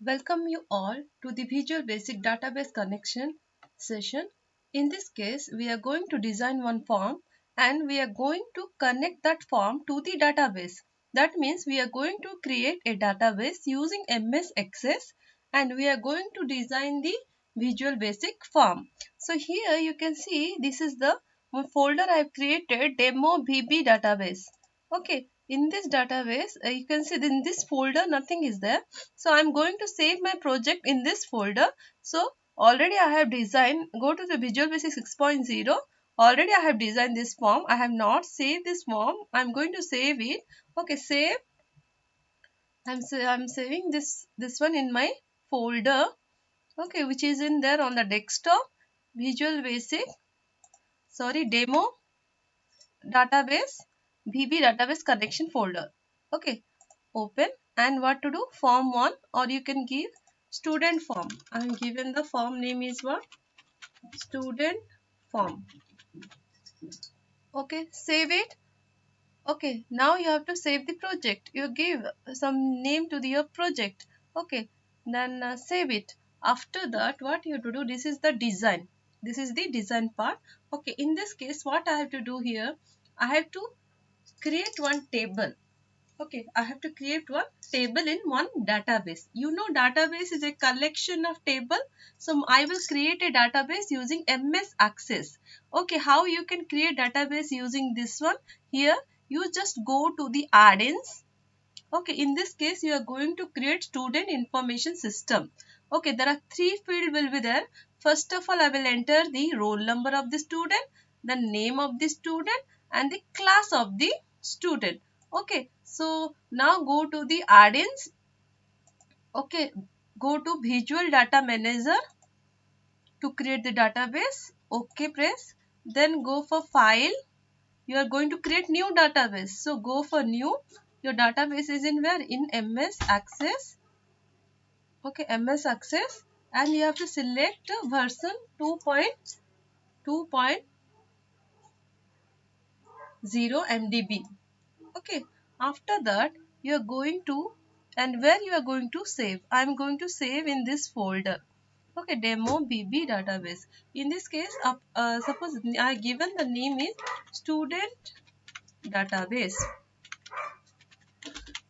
Welcome you all to the Visual Basic Database Connection session. In this case, we are going to design one form and we are going to connect that form to the database. That means we are going to create a database using MS Access and we are going to design the Visual Basic form. So here you can see this is the folder I have created, Demo VB Database. Okay, in this database you can see in this folder nothing is there, so I'm going to save my project in this folder. So already I have designed, go to the Visual Basic 6.0. Already I have designed this form. I have not saved this form. I'm going to save it. Okay, save. I'm saving this one in my folder, okay, which is in there on the desktop. Visual Basic, sorry, Demo Database, VB Database Connection folder. Okay, open. And what to do? Form 1, or you can give student form. I am given the form name is what? Student form. Okay, save it. Okay, now you have to save the project. You give some name to your project. Okay, then save it. After that, what you have to do? This is the design. This is the design part. Okay, in this case, what I have to do here? I have to create one table. Okay, I have to create one table in one database. You know, database is a collection of table. So I will create a database using MS Access. Okay, how you can create database using this one? Here, you just go to the add-ins. Okay, in this case, you are going to create student information system. Okay, there are three fields will be there. First of all, I will enter the roll number of the student, the name of the student, and the class of the student. Okay, so now go to the add-ins. Okay, go to Visual Data Manager to create the database. Okay, press. Then go for File. You are going to create new database. So go for New. Your database is in where? In MS Access. Okay, MS Access. And you have to select version 2.2.0 MDB. Okay, after that you are going to, and where you are going to save? I am going to save in this folder. Okay, Demo VB Database. In this case, suppose I given the name is Student Database.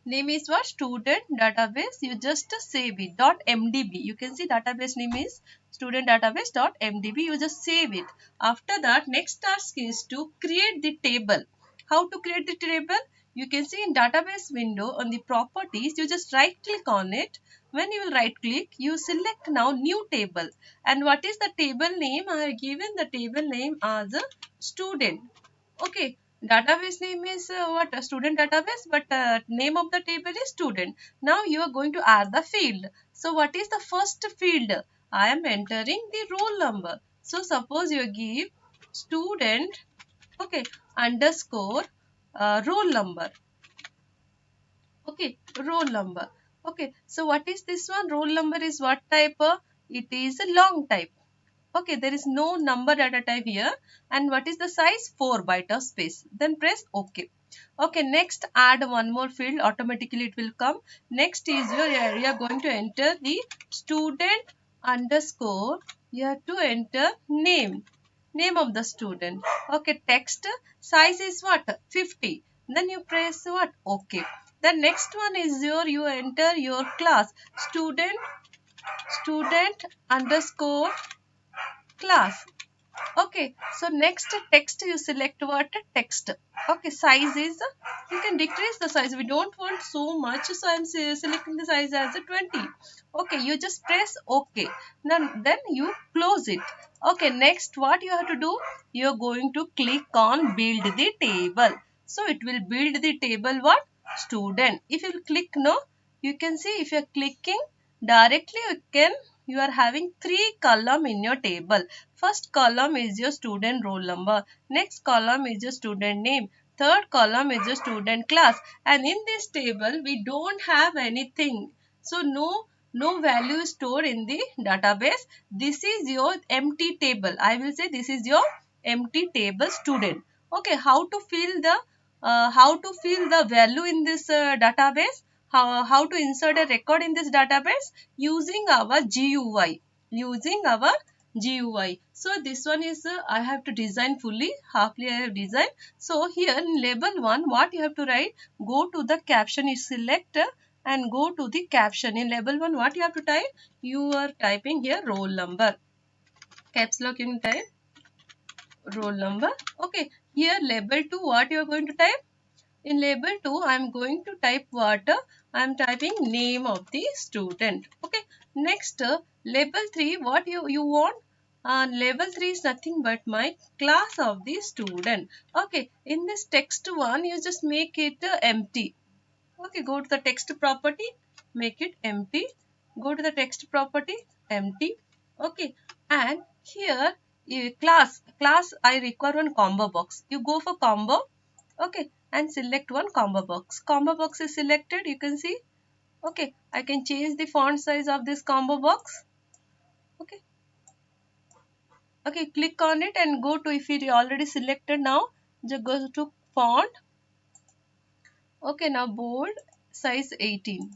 Name is what? Student Database. You just save it. .mdb. You can see database name is Student Database .mdb. You just save it. After that, next task is to create the table. How to create the table? You can see in database window on the properties, you just right click on it. When you will right click, you select now new table. And what is the table name? I have given the table name as a student. Okay, database name is what? A student database, but name of the table is student. Now you are going to add the field. So what is the first field? I am entering the roll number. So suppose you give student, okay, underscore roll number. Okay, roll number. Okay, so what is this one? Roll number is what type? It is a long type. Okay, there is no number data type here. And what is the size? 4 byte of space. Then press OK. Okay, next add one more field. Automatically it will come. Next is you are going to enter the student underscore. You have to enter name. Name of the student. Okay, text size is what? 50. Then you press what? OK. The next one is you enter your class. Student underscore class. Okay, so next text you select what? Text. Okay, size is, you can decrease the size. We don't want so much, so I'm selecting the size as a 20. Okay, you just press OK. Then you close it. Okay, next what you have to do? You're going to click on build the table. So it will build the table what? Student. If you click no, you can see if you're clicking directly, you are having three column in your table. First column is your student roll number. Next column is your student name. Third column is your student class. And in this table, we don't have anything. So no value is stored in the database. This is your empty table. I will say this is your empty table student. Okay, how to fill the value in this database? how to insert a record in this database? Using our GUI. Using our GUI. So this one is I have to design fully. Halfly I have designed. So here in label 1, what you have to write? Go to the caption. You select and go to the caption. In label 1, what you have to type? You are typing here roll number. Caps lock you can type roll number. Okay. Here label 2, what you are going to type? In label 2, I am going to type what? I am typing name of the student. Okay. Next, label 3, what you want? Label 3 is nothing but my class of the student. Okay. In this text one, you just make it empty. Okay. Go to the text property, make it empty. Go to the text property, empty. Okay. And here, class, I require one combo box. You go for combo. Okay, and select one combo box. Combo box is selected, you can see. Okay, I can change the font size of this combo box. Okay, okay, click on it and go to, if it already selected now, just go to font. Okay, now bold, size 18.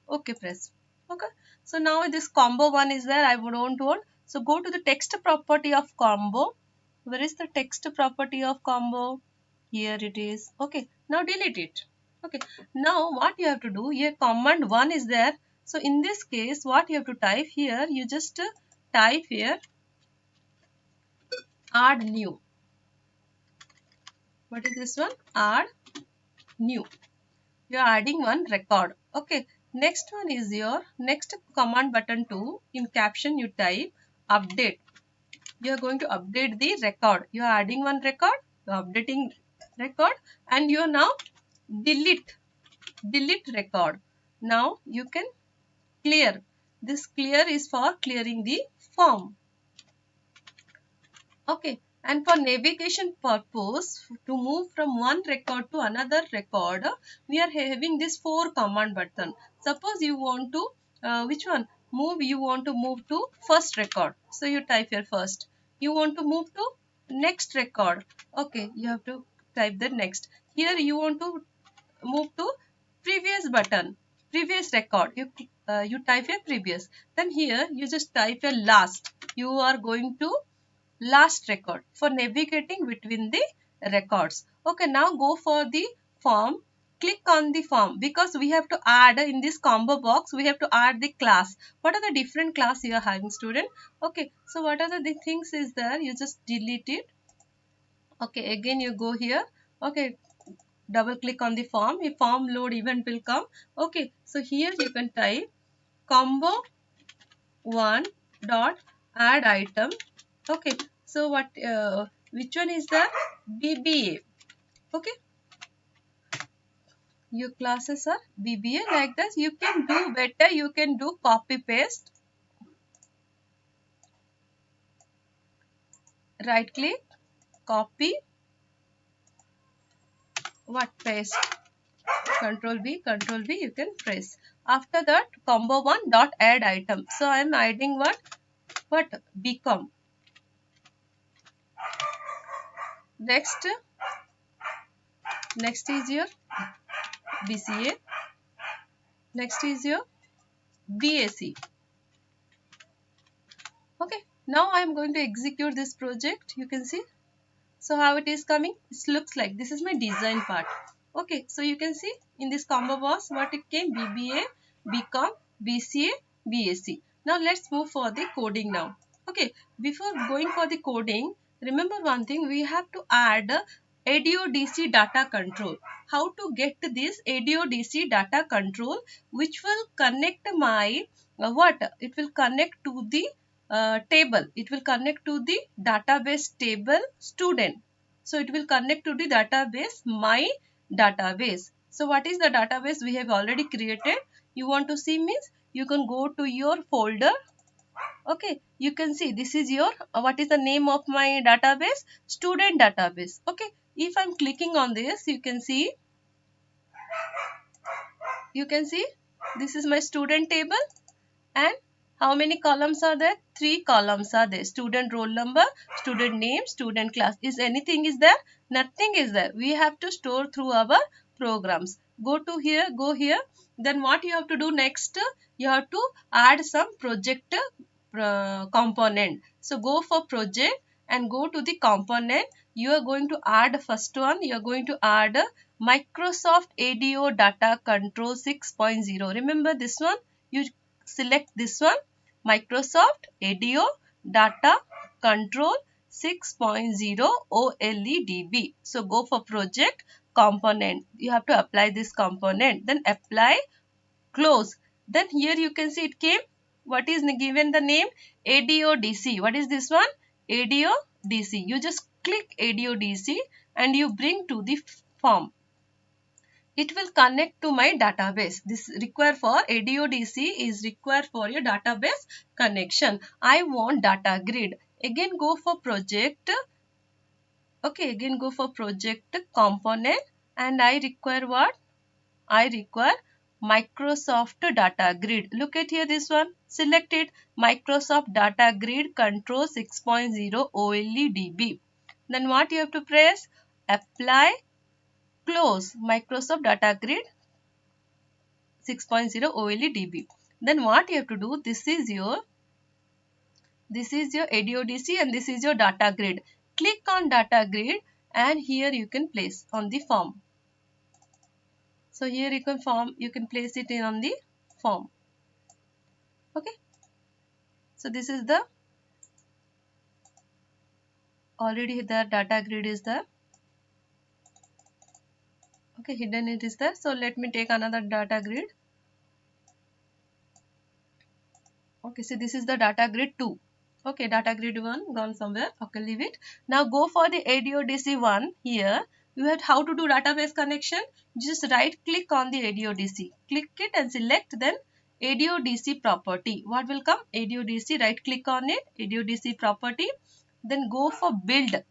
Okay, press. Okay, so now this combo one is there, I don't want. So go to the text property of combo. Where is the text property of combo? Here it is. Okay, now delete it. Okay, now what you have to do, here command 1 is there. So in this case, what you have to type here, you just type here add new. What is this one? Add new. You are adding one record. Okay, next one is your next command button 2. In caption you type update. You are going to update the record. You are adding one record, you are updating record, and you are now delete record. Now you can clear. This clear is for clearing the form. Okay, and for navigation purpose, to move from one record to another record, we are having this 4 command button. Suppose you want to which one? You want to move to first record. So you type here first. You want to move to next record. Okay, you have to type the next. Here you want to move to previous button, previous record. You type your previous. Then here you just type your last. You are going to last record for navigating between the records. Okay, now go for the form. Click on the form because we have to add in this combo box. We have to add the class. What are the different class you are having, student? Okay, so what are the things is there? You just delete it. Okay, again you go here. Okay, double click on the form. A form load event will come. Okay, so here you can type combo 1 dot add item. Okay, so what which one is the BBA? Okay, your classes are BBA. Like this you can do better. You can do copy paste, right click, copy, what, paste, control V, you can press. After that combo 1 dot add item. So I am adding what become. Next is your BCA. Next is your BAC. Okay, now I am going to execute this project. You can see. So how it is coming? It looks like this is my design part. Okay, so you can see in this combo box what it came: BBA, BCom, BCA, BAC. Now let's move for the coding now. Okay, before going for the coding, remember one thing, we have to add ADO-DC data control. How to get this ADO-DC data control, which will connect my what? It will connect to the table. It will connect to the database table student. So it will connect to the database my database. So what is the database we have already created? You want to see means you can go to your folder. Okay, you can see this is your what is the name of my database? Student database. Okay, if I'm clicking on this, you can see this is my student table. And how many columns are there? 3 columns are there. Student roll number, student name, student class. Is anything is there? Nothing is there. We have to store through our programs. Go here. Then what you have to do next? You have to add some project component. So go for project and go to the component. You are going to add first one. You are going to add Microsoft ADO Data Control 6.0. Remember this one? You select this one, Microsoft ADO Data Control 6.0 OLEDB. So go for project component. You have to apply this component. Then apply, close. Then here you can see it came. What is given the name? ADODC. What is this one? ADODC. You just click ADODC and you bring to the form. It will connect to my database. This require for ADODC is required for your database connection. I want data grid. Again go for project. Okay, again go for project component and I require what? I require Microsoft Data Grid. Look at here this one. Select it. Microsoft Data Grid Control 6.0 OLEDB. Then what you have to press? Apply, close. Microsoft Data Grid 6.0 OLEDB. Then what you have to do? This is your ADODC and this is your data grid. Click on data grid and here you can place on the form. So here you can place it in on the form. Okay. So this is the already the data grid is there. Okay, hidden it is there. So let me take another data grid. Okay, so this is the data grid 2. Okay, data grid 1 gone somewhere. Okay, leave it. Now go for the ADODC 1 here. You have how to do database connection. Just right click on the ADODC. Click it and select then ADODC property. What will come? ADODC, right click on it. ADODC property. Then go for build.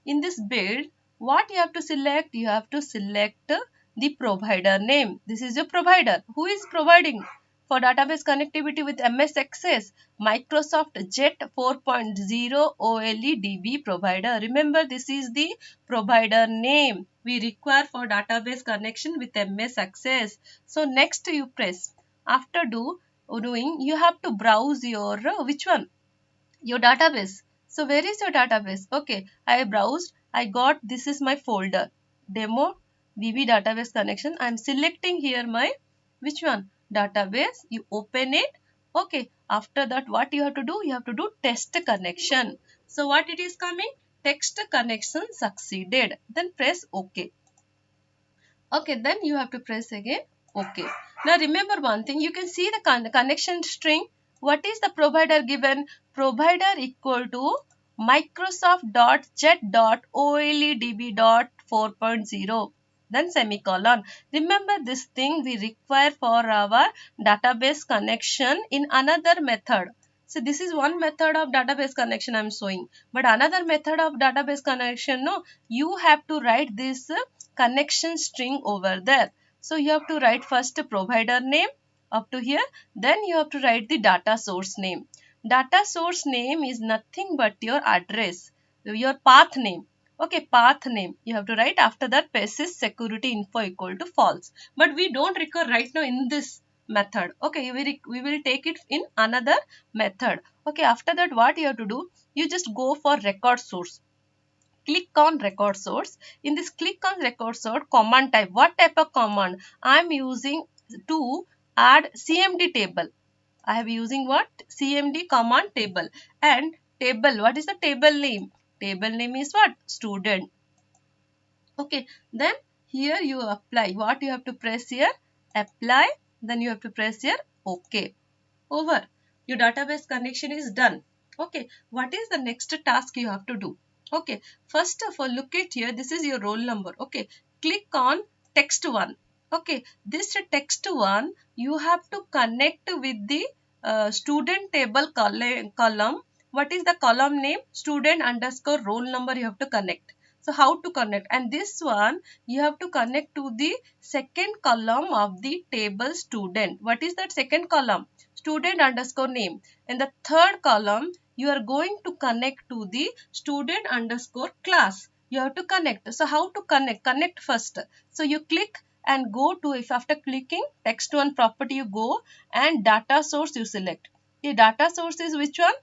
In this build, what you have to select? You have to select the provider name. This is your provider. Who is providing? For database connectivity with MS Access, Microsoft Jet 4.0 OLEDB provider. Remember, this is the provider name we require for database connection with MS Access. So next you press. After doing, you have to browse your which one? Your database. So where is your database? Okay, I browsed. I got this is my folder. Demo VB database connection. I am selecting here my which one? Database. You open it. Okay. After that, what you have to do? You have to do test connection. So what it is coming? Text connection succeeded. Then press OK. Okay, then you have to press again OK. Now remember one thing, you can see the connection string. What is the provider given? Provider equal to Microsoft.jet.oledb.4.0 then semicolon. Remember this thing we require for our database connection in another method. So this is one method of database connection I am showing. But another method of database connection, no, you have to write this connection string over there. So you have to write first provider name up to here. Then you have to write the data source name. Data source name is nothing but your address, your path name. Okay, path name. You have to write after that PESIS security info equal to false. But we don't require right now in this method. Okay, we will take it in another method. Okay, after that what you have to do? You just go for record source. Click on record source. In this click on record source, command type. What type of command? I am using to add CMD table. I am using what? CMD command table. And table, what is the table name? Table name is what? Student. Okay, then here you apply. What you have to press here? Apply. Then you have to press here OK. Over. Your database connection is done. Okay, what is the next task you have to do? Okay, first of all, look at here. This is your roll number. Okay, click on text 1. Okay, this text 1, you have to connect with the student table column. What is the column name? Student underscore roll number you have to connect. So how to connect? And this one you have to connect to the second column of the table student. What is that second column? Student underscore name. And the third column you are going to connect to the student underscore class. You have to connect. So how to connect? Connect first. So you click and go to, if after clicking text one property you go and data source you select. The data source is which one?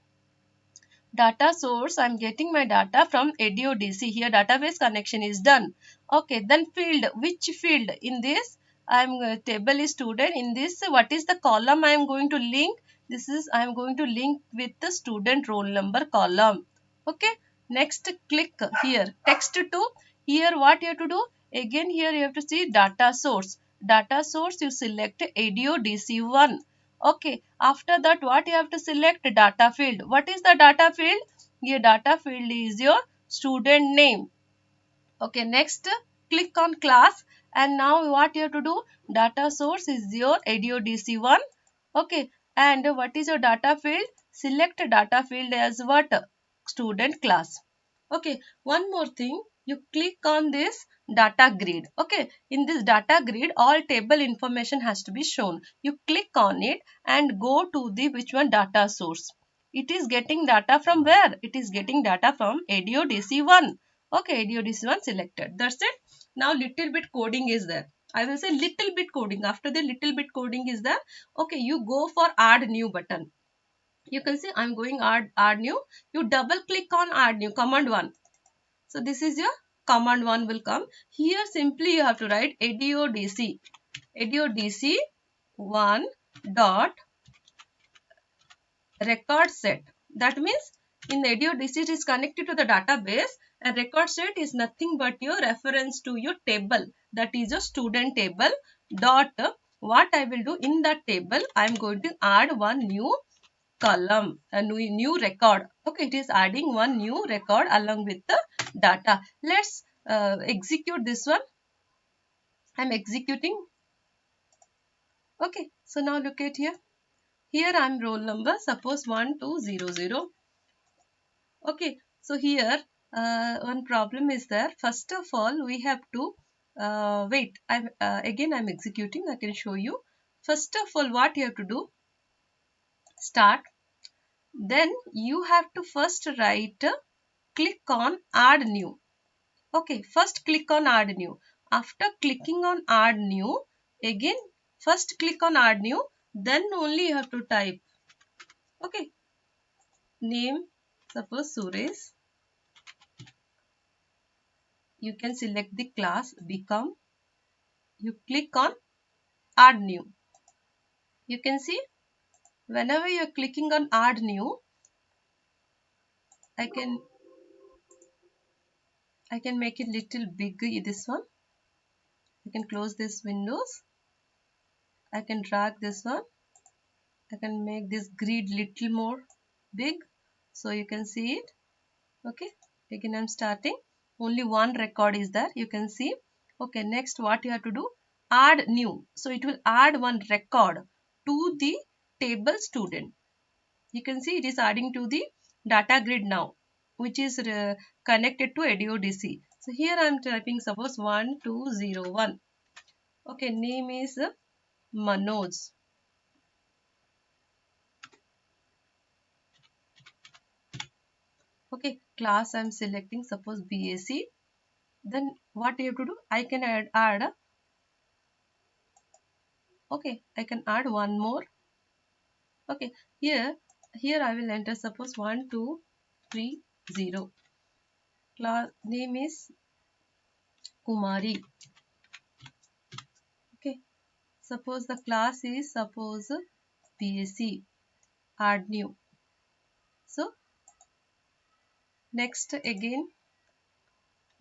Data source, I'm getting my data from ADO-DC. Here database connection is done. Okay, then field, which field? In this I'm table is student. In this, what is the column I am going to link? This is, I am going to link with the student roll number column. Okay, next click here text to. Here what you have to do? Again here you have to see data source. Data source you select ADO-DC1. Okay, after that what you have to select? Data field. What is the data field? Your data field is your student name. Okay, next click on class, and now what you have to do? Data source is your ADO-DC1. Okay, and what is your data field? Select data field as what? Student class. Okay, one more thing, you click on this data grid. Okay, in this data grid all table information has to be shown. You click on it and go to the which one? Data source. It is getting data from where? It is getting data from ADO-DC1. Okay, ADO-DC1 selected. That's it. Now little bit coding is there. I will say little bit coding. After the little bit coding is there. Okay, you go for add new button. You can see I'm going add new. You double click on add new, command 1. So this is your command 1 will come. Here simply you have to write ADO-DC. ADO-DC1 dot record set. That means in the ADO-DC it is connected to the database, and record set is nothing but your reference to your table. That is your student table dot, what I will do in that table, I am going to add one new column, a new record. Okay, it is adding one new record along with the data. Let's execute this one. I'm executing. Okay, so now look at here. Here I'm roll number, suppose 1200. Okay, so here one problem is there. First of all, we have to wait. Again I'm executing. I can show you. First of all, what you have to do? Start. Then you have to first write, click on add new. Okay, first click on add new. After clicking on add new, again first click on add new, then only you have to type. Okay, name, suppose Suresh. You can select the class become. You click on add new. You can see whenever you are clicking on add new, I can make it little big, this one. I can close this windows. I can drag this one. I can make this grid little more big so you can see it. Okay, again I'm starting. Only one record is there, you can see. Okay, next what you have to do? Add new. So it will add one record to the table student. You can see it is adding to the data grid now, which is connected to ADO-DC. So here I am typing suppose 1201. Okay, name is Manoj. Okay, class I am selecting suppose BAC. Then what you have to do? I can add. Okay, I can add one more. Okay, here I will enter suppose 1230. Class name is Kumari. Okay, suppose the class is suppose BSc. Add new. So next again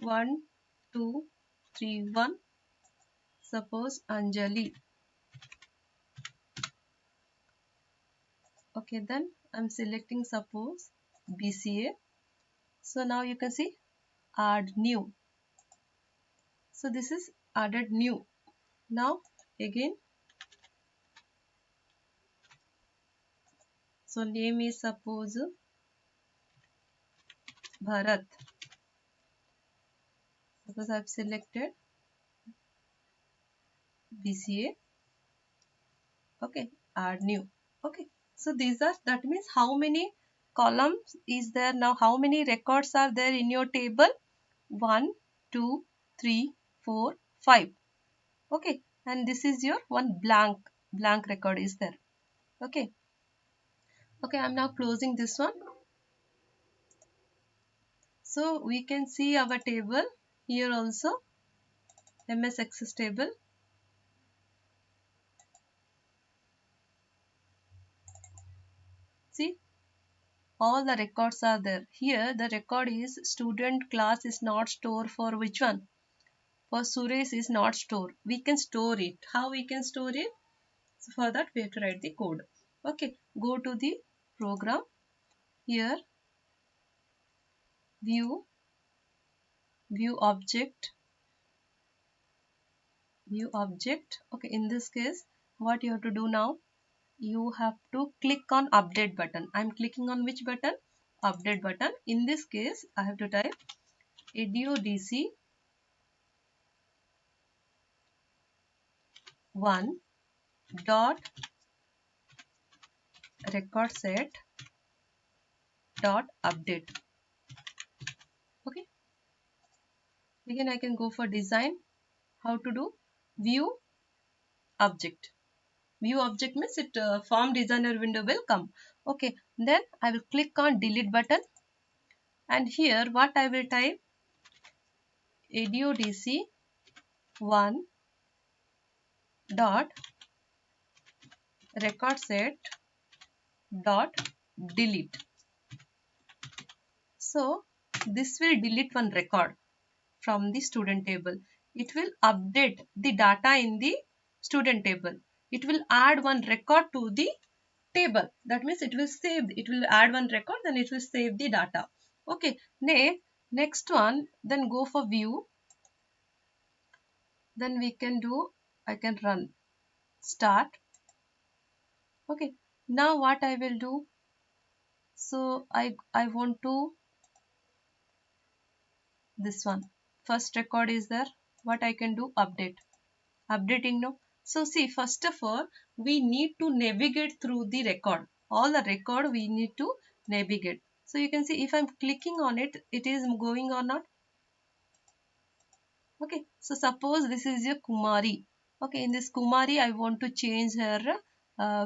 1231. Suppose Anjali. Okay, then I'm selecting suppose BCA. So now you can see add new. So this is added new. Now again, so name is suppose Bharat. Suppose I've selected BCA. Okay, add new. Okay, so these are, that means how many columns is there now? How many records are there in your table? 1, 2, 3, 4, 5. Okay, and this is your one blank record is there. Okay, okay, I'm now closing this one. So we can see our table here also, MS Access table. See, all the records are there. Here the record is student class is not store for which one? For Suresh is not store. We can store it. How we can store it? So for that we have to write the code. Okay, go to the program. Here view, view object, view object. Okay, in this case what you have to do now? You have to click on update button. I'm clicking on which button? Update button. In this case I have to type edudc 1 dot record set dot update. Okay, again I can go for design. How to do? View object. View object means it form designer window will come. Okay, then I will click on delete button, and here what I will type? edudc 1 dot record set dot delete. So this will delete one record from the student table. It will update the data in the student table. It will add one record to the table. That means it will save, it will add one record, then it will save the data. Okay, next one, then go for view. Then we can do, I can run start. Okay, now what I will do? So I want to this one. First record is there. What I can do? Updating now. So see, first of all, we need to navigate through the record. All the record we need to navigate. So you can see if I'm clicking on it, it is going or not. Okay, so suppose this is your Kumari. Okay, in this Kumari, I want to change her,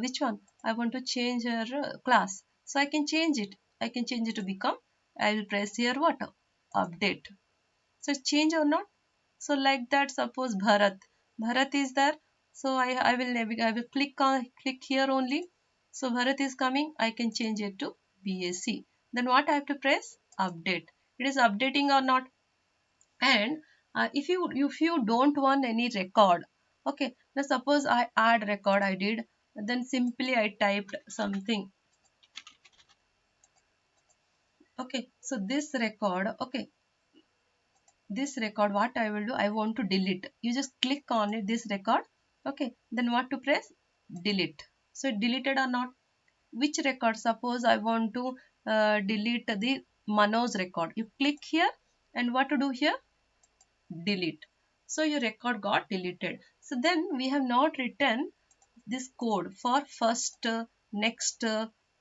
which one? I want to change her class. So I can change it. I can change it to become, I will press here what? Update. So change or not? So like that, suppose Bharat. Bharat is there. So I will navigate, I will click here only. So Bharat is coming. I can change it to BSc. Then what I have to press? Update. It is updating or not? And if you don't want any record, okay, now suppose I add record, I did, then simply I typed something. Okay, so this record, okay, this record, what I will do, I want to delete. You just click on it, this record. Okay, then what to press? Delete. So it deleted or not? Which record? Suppose I want to delete the Manoj record. You click here, and what to do here? Delete. So your record got deleted. So then we have not written this code for first, next,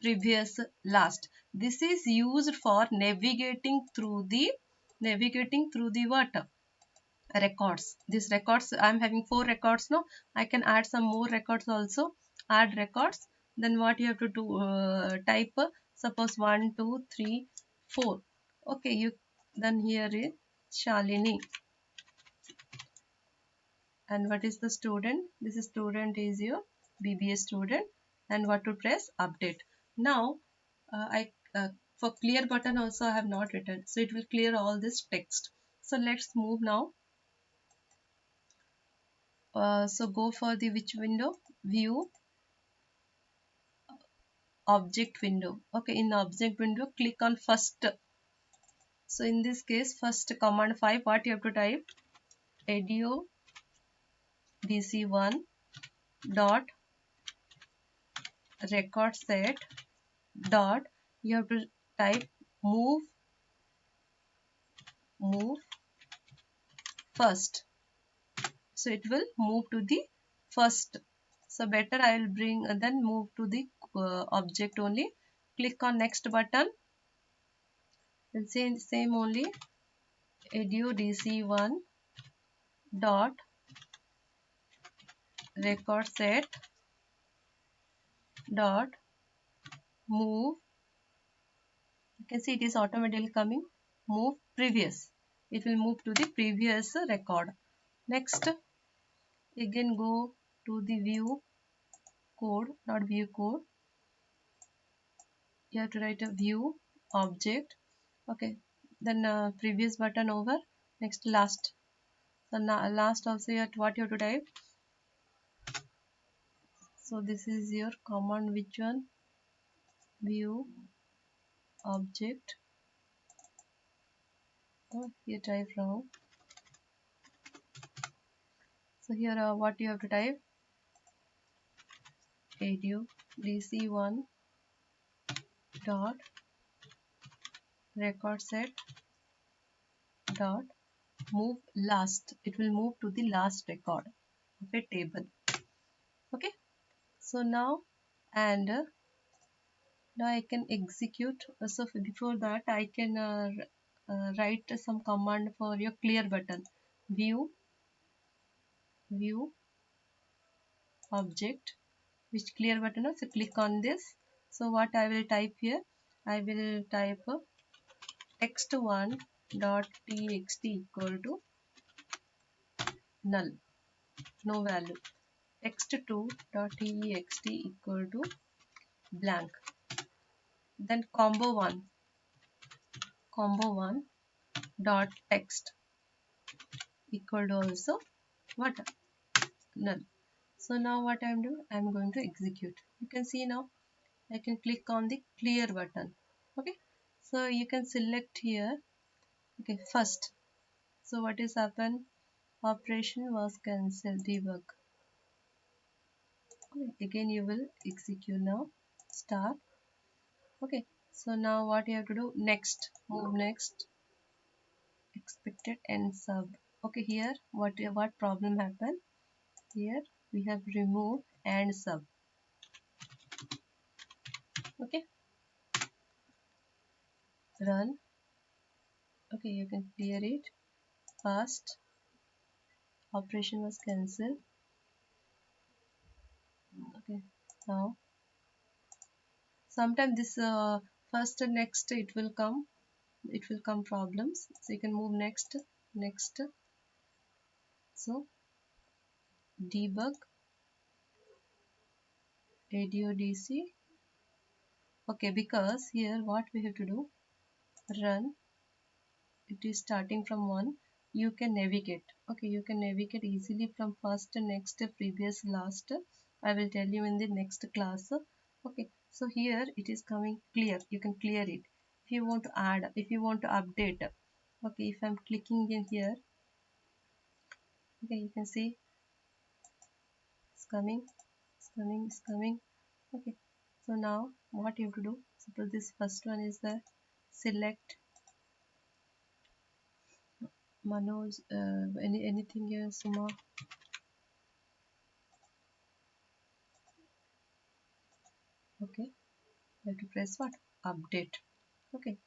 previous, last. This is used for navigating through the what? Records. These records, I'm having 4 records now. I can add some more records also. Add records. Then what you have to do? Type suppose 1, 2, 3, 4. Okay, you then here is Shalini. And what is the student? This is student is your BBA student. And what to press? Update. Now I for clear button also I have not written, so it will clear all this text. So let's move now. So go for the which window? View object window. Okay, in the object window click on first. So in this case first command 5, what you have to type? Edu dc1 dot record set dot, you have to type move first. So it will move to the first. So better I will bring then move to the object only. Click on next button and same only edudc1 dot record set dot move. You can see it is automatically coming. Move previous. It will move to the previous record. Next, again go to the view code, not view code. You have to write a view object. Okay. Then previous button over. Next last. So now last also what you have to type. So this is your command, which one? View object. Oh, here type wrong. So here what you have to type. Edu dc1 dot record set dot move last. It will move to the last record of a table. Okay. So now and now I can execute. So before that I can write some command for your clear button. View object, which clear button. So click on this. So what I will type here, I will type text1 dot txt equal to null, no value. Text2 dot text equal to blank. Then combo1 dot text equal to also what? Null. So now what I'm doing, I'm going to execute. You can see now I can click on the clear button. Okay, so you can select here. Okay, first, so what is happened? Operation was cancelled. Debug. Okay, again you will execute now. Start. Okay, so now what you have to do? Next, move next. Expected and sub. Okay, here what problem happened? Here we have removed and sub. Okay, run. Okay, you can clear it. Fast. Operation was cancelled. Okay, now sometimes this first and next it will come problems. So you can move next. So debug ADODC. Okay, because here what we have to do, run. It is starting from 1. You can navigate. Okay, you can navigate easily from first, next, previous, last. I will tell you in the next class. Okay, so here it is coming clear. You can clear it. If you want to add, if you want to update. Okay, if I'm clicking in here, okay, you can see it's coming. Okay, so now what you have to do, suppose this first one is the select Manoj, anything here, Suma. Okay, you have to press what? Update. Okay,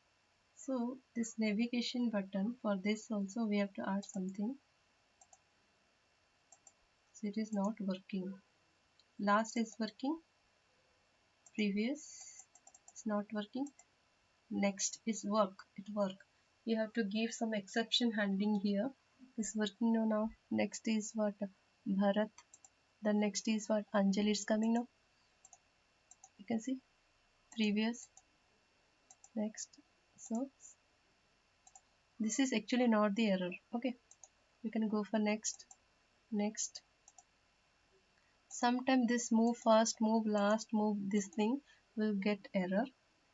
so this navigation button, for this also we have to add something. So it is not working. Last is working, previous is not working, next is work. You have to give some exception handling here. Is working now. Next is what? Bharat. The next is what? Anjali is coming now. You can see previous, next. So this is actually not the error. Okay, you can go for next. Sometimes this move first, move last, move this thing will get error.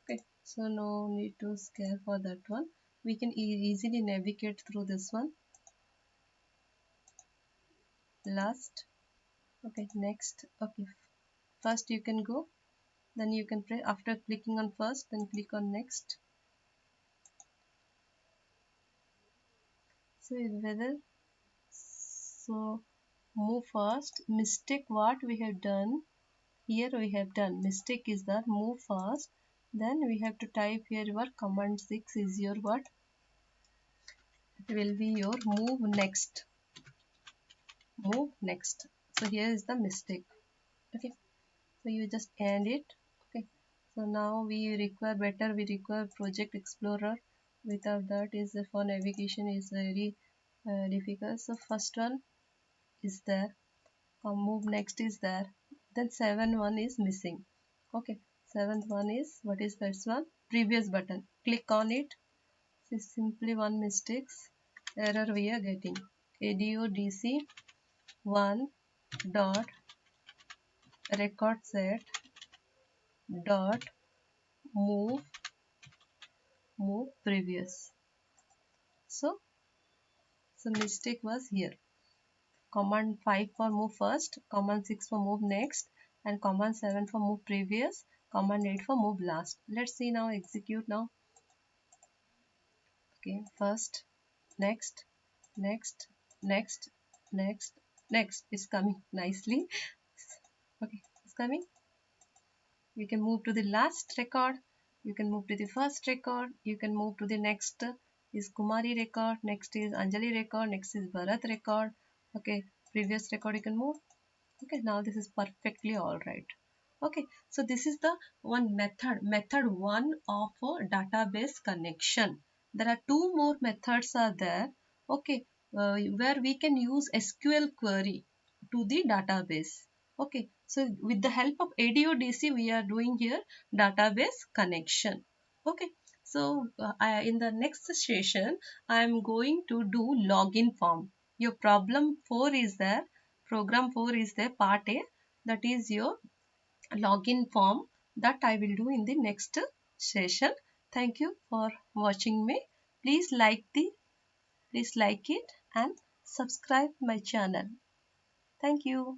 Okay, so no need to scare for that one. We can easily navigate through this one. Last. Okay, next. Okay, first you can go, then you can press after clicking on first, then click on next. So whether so move fast. Mistake what we have done here, we have done mistake is that move fast. Then we have to type here your command 6 is your what? It will be your move next. So here is the mistake. Okay, so you just end it. Okay, so now we require project explorer. Without that is for navigation is very difficult. So first one is there, move next is there, then 7 1 is missing. Okay, seventh one is, what is first one? Previous button, click on it. This is simply one mistakes error we are getting. ADODC 1 dot record set dot move previous. So mistake was here. Command 5 for move first, command 6 for move next, and command 7 for move previous, command 8 for move last. Let's see now, execute now. Okay, first, next, next, next, next, next is coming nicely. Okay, it's coming. You can move to the last record, you can move to the first record, you can move to the next is Kumari record, next is Anjali record, next is Bharat record. Okay, previous record you can move. Okay, now this is perfectly all right. Okay, so this is the one method one of a database connection. There are two more methods are there. Okay, where we can use SQL query to the database. Okay, so with the help of ADODC we are doing here database connection. Okay, so in the next session I am going to do login form. Your problem 4 is there, program 4 is there, part A, that is your login form, that I will do in the next session. Thank you for watching me. Please like it and subscribe my channel. Thank you.